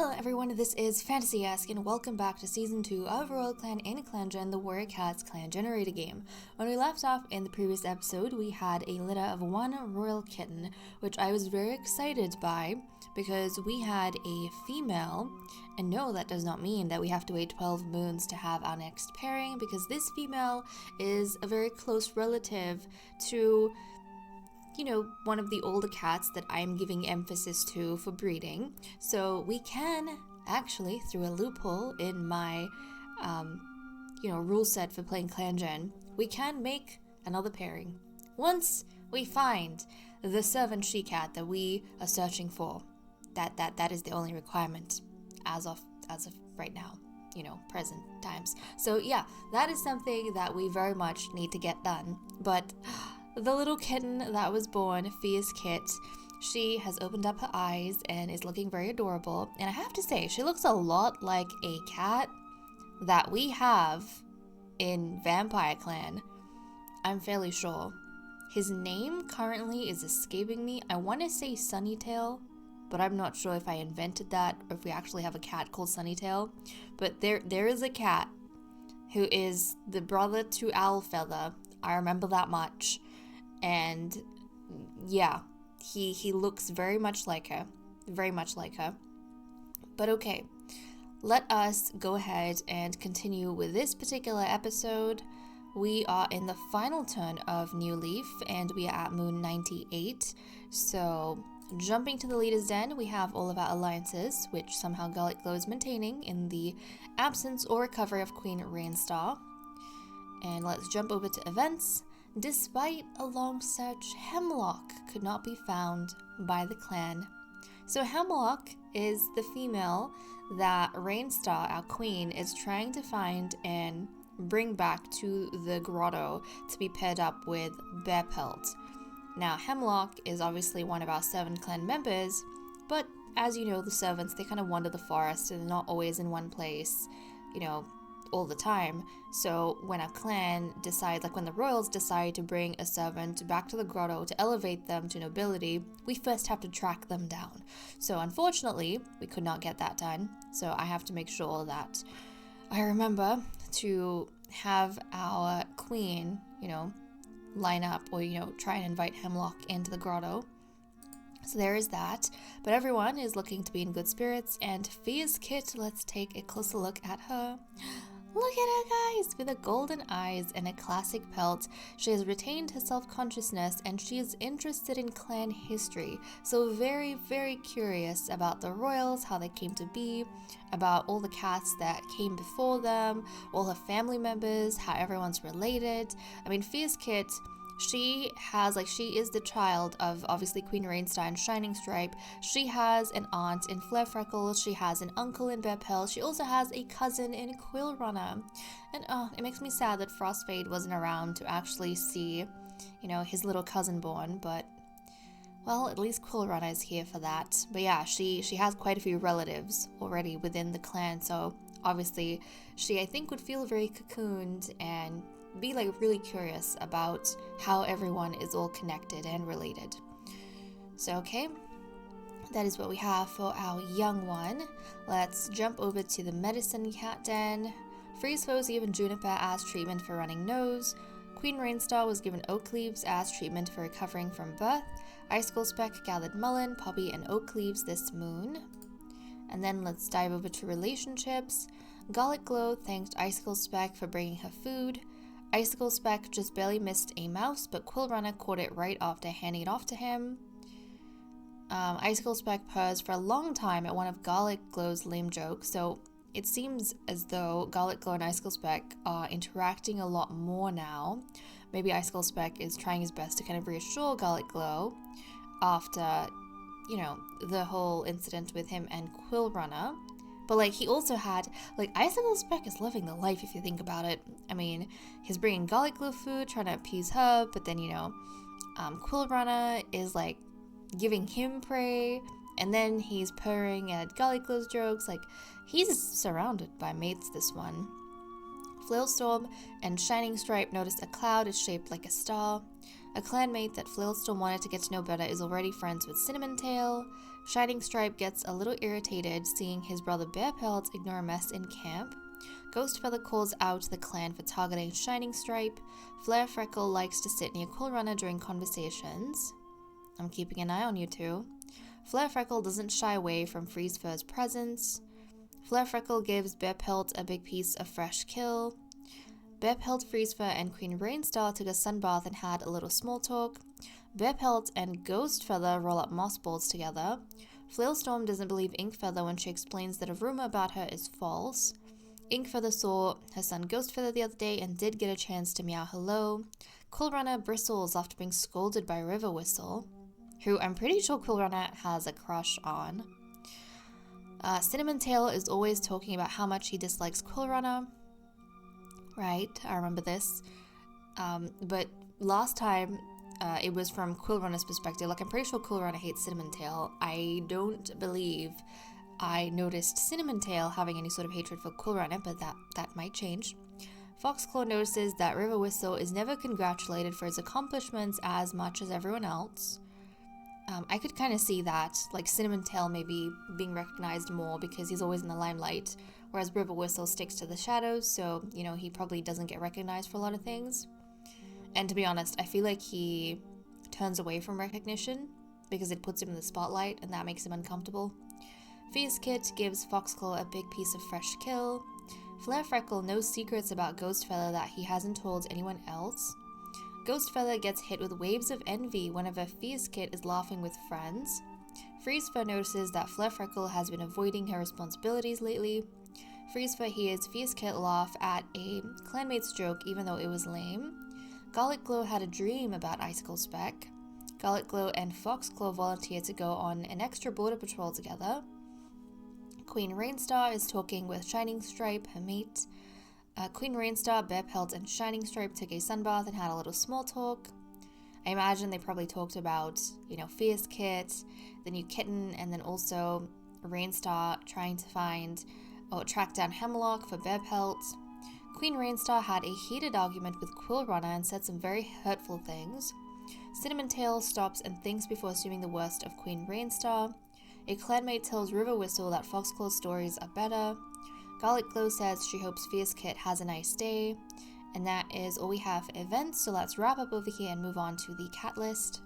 Hello everyone, this is Fantasy-esque and welcome back to Season 2 of Royal Clan in ClanGen, the Warrior Cats clan generator game. When we left off in the previous episode, we had a litter of one royal kitten, which I was very excited by because we had a female, and no, that does not mean that we have to wait 12 moons to have our next pairing, because this female is a very close relative to one of the older cats that I'm giving emphasis to for breeding. So we can actually, through a loophole in my, rule set for playing ClanGen, we can make another pairing once we find the servant she-cat that we are searching for. That is the only requirement as of right now, present times. So yeah, that is something that we very much need to get done. But the little kitten that was born, Fierce Kit, she has opened up her eyes and is looking very adorable. And I have to say, she looks a lot like a cat that we have in Vampire Clan. I'm fairly sure. His name currently is escaping me. I want to say Sunnytail, but I'm not sure if I invented that or if we actually have a cat called Sunnytail. But there is a cat who is the brother to Owlfeather. I remember that much. And yeah, he looks very much like her. But okay, let us go ahead and continue with this particular episode. We are in the final turn of New Leaf, and we are at Moon 98. So, jumping to the Leader's Den, we have all of our alliances, which somehow Garlic Glow is maintaining in the absence or recovery of Queen Rainstar. And let's jump over to events. Despite a long search, Hemlock could not be found by the clan. So Hemlock is the female that Rainstar, our queen, is trying to find and bring back to the grotto to be paired up with Bearpelt. Now, Hemlock is obviously one of our 7 clan members, but as you know, the servants, they kind of wander the forest and they're not always in one place, all the time. So when a clan decides, like when the royals decide to bring a servant back to the grotto to elevate them to nobility, we first have to track them down. So unfortunately, we could not get that done. So I have to make sure that I remember to have our queen, line up or, try and invite Hemlock into the grotto. So there is that, but everyone is looking to be in good spirits, and Fierce Kit, let's take a closer look at her. Look at her, guys! With her golden eyes and a classic pelt, she has retained her self-consciousness and she is interested in clan history. So very, very curious about the royals, how they came to be, about all the cats that came before them, all her family members, how everyone's related. I mean, Fierce Kit, she is the child of obviously Queen Rainstar and Shining Stripe. She has an aunt in Flare Freckles. She has an uncle in Bearpelt. She also has a cousin in Quill Runner. And it makes me sad that Frostfade wasn't around to actually see, his little cousin born. But, well, at least Quill Runner is here for that. But yeah, she has quite a few relatives already within the clan. So obviously she, I think, would feel very cocooned and be really curious about how everyone is all connected and related. So okay, that is what we have for our young one. Let's jump over to the medicine cat den. Freeze was given Juniper as treatment for running nose. Queen Rainstar was given oak leaves as treatment for recovering from birth. Icicle Speck gathered mullein, poppy, and oak leaves this moon. And then let's dive over to relationships. Garlic Glow thanked Icicle Speck for bringing her food. Icicle Speck just barely missed a mouse, but Quill Runner caught it right after handing it off to him. Icicle Speck purrs for a long time at one of Garlic Glow's lame jokes, so it seems as though Garlic Glow and Icicle Speck are interacting a lot more now. Maybe Icicle Speck is trying his best to kind of reassure Garlic Glow after, the whole incident with him and Quill Runner. But, he also had, Icicle Speck is living the life if you think about it. I mean, he's bringing Garlic Glow food, trying to appease her, but then, Quill Runner is, giving him prey, and then he's purring at Garlic Glow's jokes. He's surrounded by mates, this one. Flailstorm and Shining Stripe noticed a cloud is shaped like a star. A clanmate that Flailstorm wanted to get to know better is already friends with Cinnamon Tail. Shining Stripe gets a little irritated seeing his brother Bearpelt ignore a mess in camp. Ghostfeather calls out the clan for targeting Shining Stripe. Flare Freckle likes to sit near Quill Runner during conversations. I'm keeping an eye on you two. Flare Freckle doesn't shy away from Freeze Fur's presence. Flare Freckle gives Bearpelt a big piece of fresh kill. Bearpelt, Freeze Fur, and Queen Rainstar took a sunbath and had a little small talk. Bearpelt and Ghostfeather roll up moss balls together. Flailstorm doesn't believe Inkfeather when she explains that a rumor about her is false. Inkfeather saw her son Ghostfeather the other day and did get a chance to meow hello. Quill Runner bristles after being scolded by River Whistle, who I'm pretty sure Quill Runner has a crush on. Cinnamon Tail is always talking about how much he dislikes Quill Runner. Right, I remember this. But last time, it was from Quill Runner's perspective. Like, I'm pretty sure Quill Runner hates Cinnamon Tail. I don't believe I noticed Cinnamon Tail having any sort of hatred for Quill Runner, but that might change. Foxclaw notices that River Whistle is never congratulated for his accomplishments as much as everyone else. I could kind of see that, like Cinnamon Tail maybe being recognized more because he's always in the limelight, whereas River Whistle sticks to the shadows, so, you know, he probably doesn't get recognized for a lot of things. And to be honest, I feel like he turns away from recognition because it puts him in the spotlight and that makes him uncomfortable. Fierce Kit gives Foxclaw a big piece of fresh kill. Flare Freckle knows secrets about Ghostfeather that he hasn't told anyone else. Ghostfeather gets hit with waves of envy whenever Fierce Kit is laughing with friends. Freezefur notices that Flare Freckle has been avoiding her responsibilities lately. Freezefur hears Fierce Kit laugh at a clanmate's joke even though it was lame. Garlic Glow had a dream about Icicle Speck. Garlic Glow and Foxclaw volunteer to go on an extra border patrol together. Queen Rainstar is talking with Shining Stripe, her mate. Queen Rainstar, Bearpelt, and Shining Stripe took a sunbath and had a little small talk. I imagine they probably talked about, you know, Fierce Kit, the new kitten, and then also Rainstar trying to find or track down Hemlock for Bearpelt. Queen Rainstar had a heated argument with Quill Runner and said some very hurtful things. Cinnamon Tail stops and thinks before assuming the worst of Queen Rainstar. A clanmate tells River Whistle that Foxclaw's stories are better. Garlic Glow says she hopes Fierce Kit has a nice day. And that is all we have for events, so let's wrap up over here and move on to the cat list.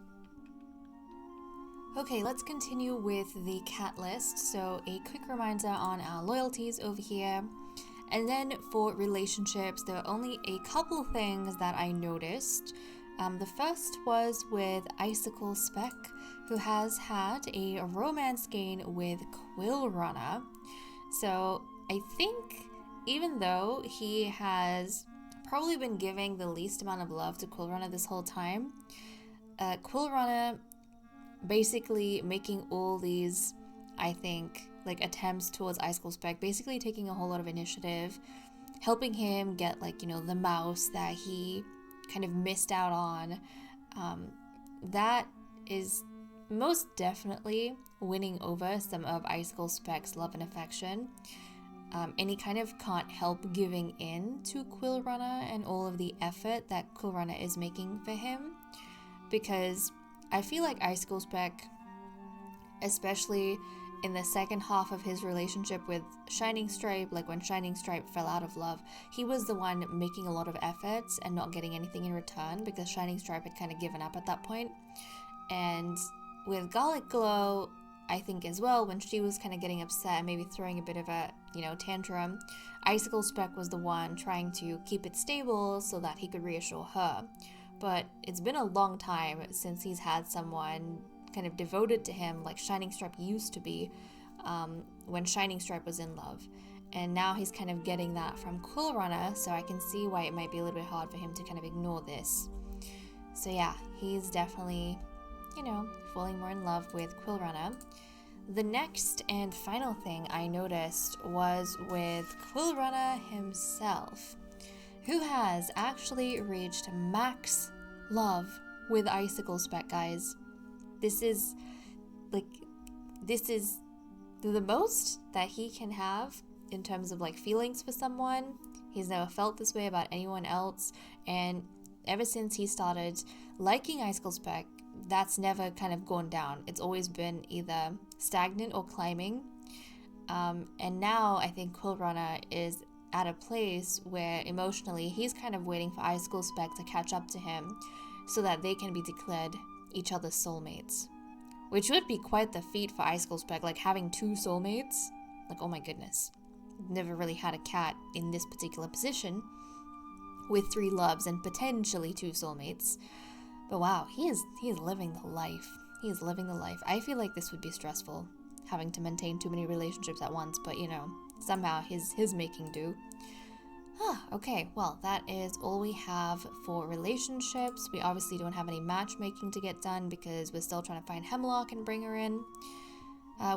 Okay, let's continue with the cat list. So a quick reminder on our loyalties over here. And then for relationships, there are only a couple things that I noticed. The first was with Icicle Speck, who has had a romance gain with Quill Runner. So I think even though he has probably been giving the least amount of love to Quill Runner this whole time, Quill Runner basically making all these, I think, like attempts towards Icicle Speck, basically taking a whole lot of initiative, helping him get, like, you know, the mouse that he kind of missed out on. That is most definitely winning over some of Icicle Speck's love and affection. And he kind of can't help giving in to Quill Runner and all of the effort that Quill Runner is making for him, because I feel like Icicle Speck, especially in the second half of his relationship with Shining Stripe, like when Shining Stripe fell out of love, he was the one making a lot of efforts and not getting anything in return because Shining Stripe had kind of given up at that point. And with Garlic Glow, I think as well, when she was kind of getting upset and maybe throwing a bit of a, you know, tantrum, Icicle Speck was the one trying to keep it stable so that he could reassure her. But it's been a long time since he's had someone kind of devoted to him like Shining Stripe used to be, when Shining Stripe was in love. And now he's kind of getting that from Quill Runner, so I can see why it might be a little bit hard for him to kind of ignore this. So yeah, he's definitely, you know, falling more in love with Quill Runner. The next and final thing I noticed was with Quill Runner himself, who has actually reached max love with Icicle Speck, guys. This is the most that he can have in terms of like feelings for someone. He's never felt this way about anyone else, and ever since he started liking Icicle Speck, that's never kind of gone down. It's always been either stagnant or climbing. And now I think Quillrunner is at a place where emotionally he's kind of waiting for Icicle Spec to catch up to him so that they can be declared each other's soulmates. Which would be quite the feat for Icicle Spec, like having 2 soulmates. Like, oh my goodness. Never really had a cat in this particular position with 3 loves and potentially 2 soulmates. But wow, he is living the life. He is living the life. I feel like this would be stressful, having to maintain too many relationships at once, but you know, somehow his making do. Okay, well, that is all we have for relationships. We obviously don't have any matchmaking to get done because we're still trying to find Hemlock and bring her in,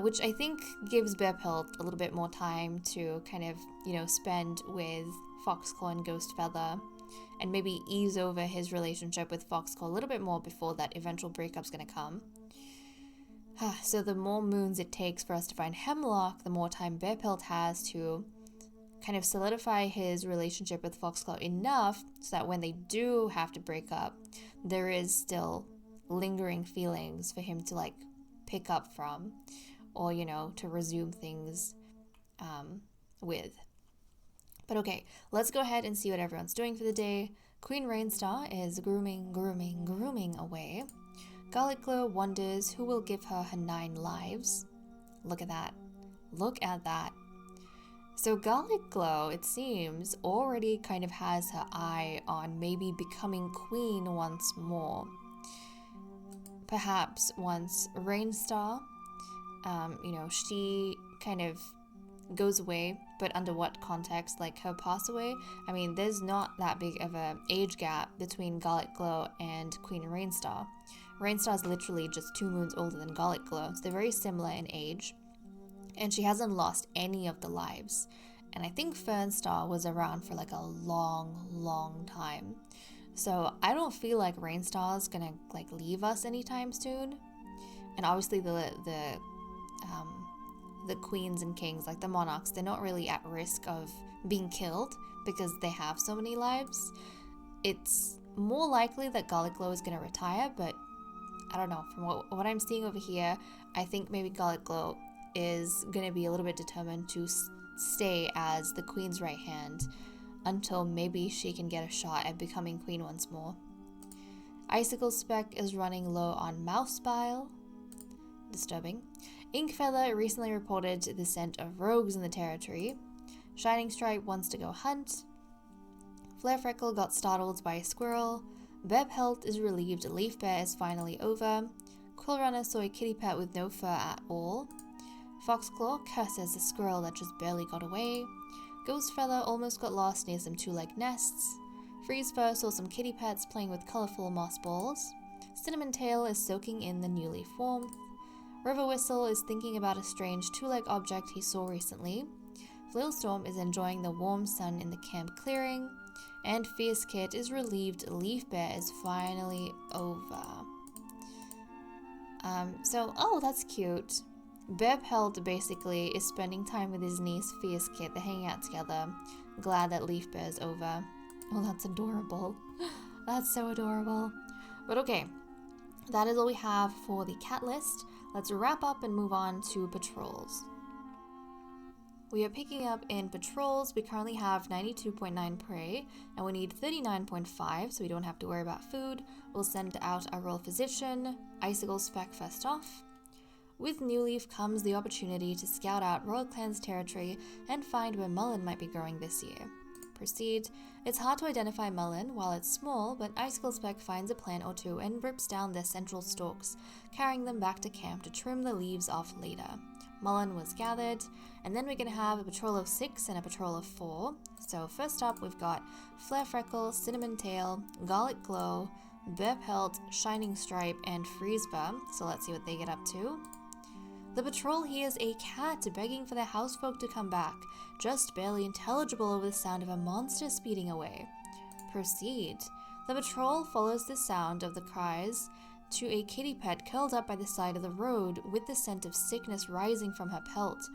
which I think gives Bearpelt a little bit more time to kind of, you know, spend with Foxclaw and Ghostfeather, and maybe ease over his relationship with Foxclaw a little bit more before that eventual breakup's gonna come. So the more moons it takes for us to find Hemlock, the more time Bearpelt has to kind of solidify his relationship with Foxclaw enough so that when they do have to break up, there is still lingering feelings for him to like pick up from, or, you know, to resume things with. But okay, let's go ahead and see what everyone's doing for the day. Queen Rainstar is grooming away. Garlic Glow wonders who will give her 9 lives. Look at that. Look at that. So Garlic Glow, it seems, already kind of has her eye on maybe becoming queen once more. Perhaps once Rainstar, you know, she kind of goes away, but under what context? Like her pass away? I mean, there's not that big of an age gap between Garlic Glow and Queen Rainstar. Rainstar's literally just 2 moons older than Garlic Glow, so they're very similar in age. And she hasn't lost any of the lives. And I think Fernstar was around for like a long time. So I don't feel like Rainstar's gonna like leave us anytime soon. And obviously the queens and kings, like the monarchs, they're not really at risk of being killed because they have so many lives. It's more likely that Garlic Glow is gonna retire, but I don't know. From what I'm seeing over here, I think maybe Garlic Glow is going to be a little bit determined to stay as the queen's right hand until maybe she can get a shot at becoming queen once more. Icicle Spec is running low on mouse bile. Disturbing. Inkfeather recently reported the scent of rogues in the territory. Shining Stripe wants to go hunt. Flare Freckle got startled by a squirrel. Bearpelt is relieved Leaf Bear is finally over. Quillrunner saw a kitty pet with no fur at all. Foxclaw curses a squirrel that just barely got away. Ghostfeather almost got lost near some 2-leg nests. Freezefur saw some kitty pets playing with colourful moss balls. Cinnamon Tail is soaking in the new leaf warmth. River Whistle is thinking about a strange 2-leg object he saw recently. Flailstorm is enjoying the warm sun in the camp clearing. And Fierce Kit is relieved Leaf Bear is finally over. Oh, that's cute. Bearpelt basically is spending time with his niece Fierce Kit. They're hanging out together. Glad that Leaf Bear is over. Oh, that's adorable. That's so adorable. But okay, that is all we have for the cat list. Let's wrap up and move on to patrols. We are picking up in patrols. We currently have 92.9 prey, and we need 39.5, so we don't have to worry about food. We'll send out our Royal Physician, Icicle Spec first off. With New Leaf comes the opportunity to scout out Royal Clan's territory and find where Mullen might be growing this year. Proceed. It's hard to identify Mullen while it's small, but Icicle Spec finds a plant or two and rips down their central stalks, carrying them back to camp to trim the leaves off later. Mullen was gathered, and then we're going to have a patrol of 6 and a patrol of 4. So first up, we've got Flare Freckle, Cinnamon Tail, Garlic Glow, Bearpelt, Shining Stripe, and Freezefur. So let's see what they get up to. The patrol hears a cat begging for their housefolk to come back, just barely intelligible over the sound of a monster speeding away. Proceed. The patrol follows the sound of the cries to a kitty pet curled up by the side of the road with the scent of sickness rising from her pelt.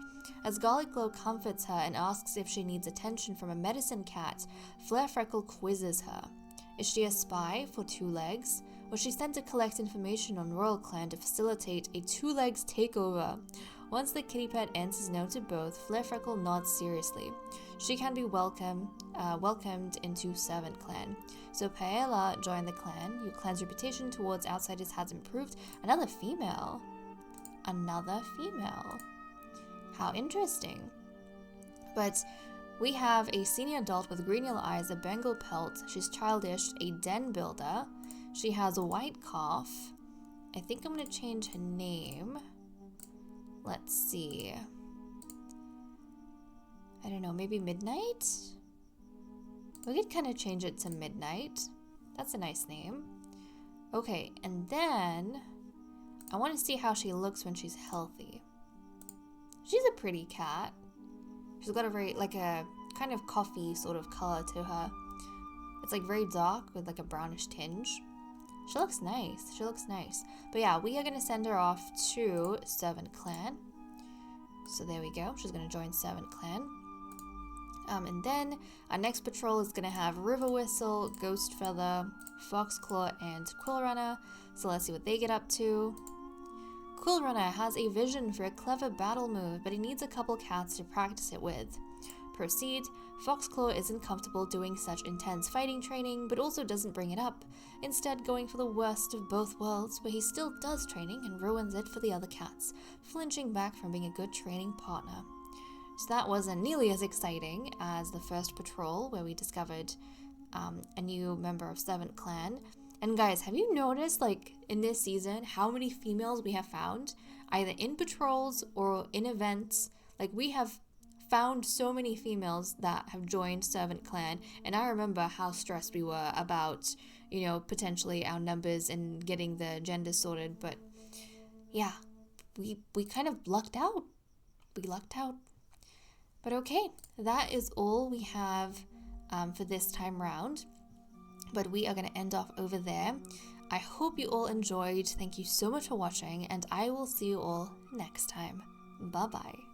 As Garlic Glow comforts her and asks if she needs attention from a medicine cat, Flare Freckle quizzes her. Is she a spy for 2 legs, was she sent to collect information on Royal Clan to facilitate a two-legs takeover. Once the kitty pet answers no to both, Flairfreckle nods seriously. She can be welcomed into Servant Clan. So Paella joined the clan. Your clan's reputation towards outsiders has improved. Another female. How interesting. But we have a senior adult with green yellow eyes, a Bengal pelt. She's childish, a den builder. She has a white cough. I think I'm going to change her name. Let's see. I don't know, maybe Midnight? We could kind of change it to Midnight. That's a nice name. Okay, and then I want to see how she looks when she's healthy. She's a pretty cat. She's got a very, like a kind of coffee sort of color to her. It's like very dark with like a brownish tinge. She looks nice. But yeah, we are going to send her off to Servant Clan. So there we go. She's going to join Servant Clan. And then our next patrol is going to have River Whistle, Ghost Feather, Foxclaw, and Quill Runner. So let's see what they get up to. Quill Runner has a vision for a clever battle move, but he needs a couple cats to practice it with. Proceed. Foxclaw isn't comfortable doing such intense fighting training, but also doesn't bring it up, instead going for the worst of both worlds, where he still does training and ruins it for the other cats, flinching back from being a good training partner. So that wasn't nearly as exciting as the first patrol, where we discovered a new member of Servant Clan. And guys, have you noticed, like, in this season, how many females we have found, either in patrols or in events? Like, we have found so many females that have joined Servant Clan, and I remember how stressed we were about, you know, potentially our numbers and getting the gender sorted, but yeah, we kind of lucked out. But okay, that is all we have for this time round. But we are going to end off over there. I hope you all enjoyed. Thank you so much for watching, and I will see you all next time. Bye-bye.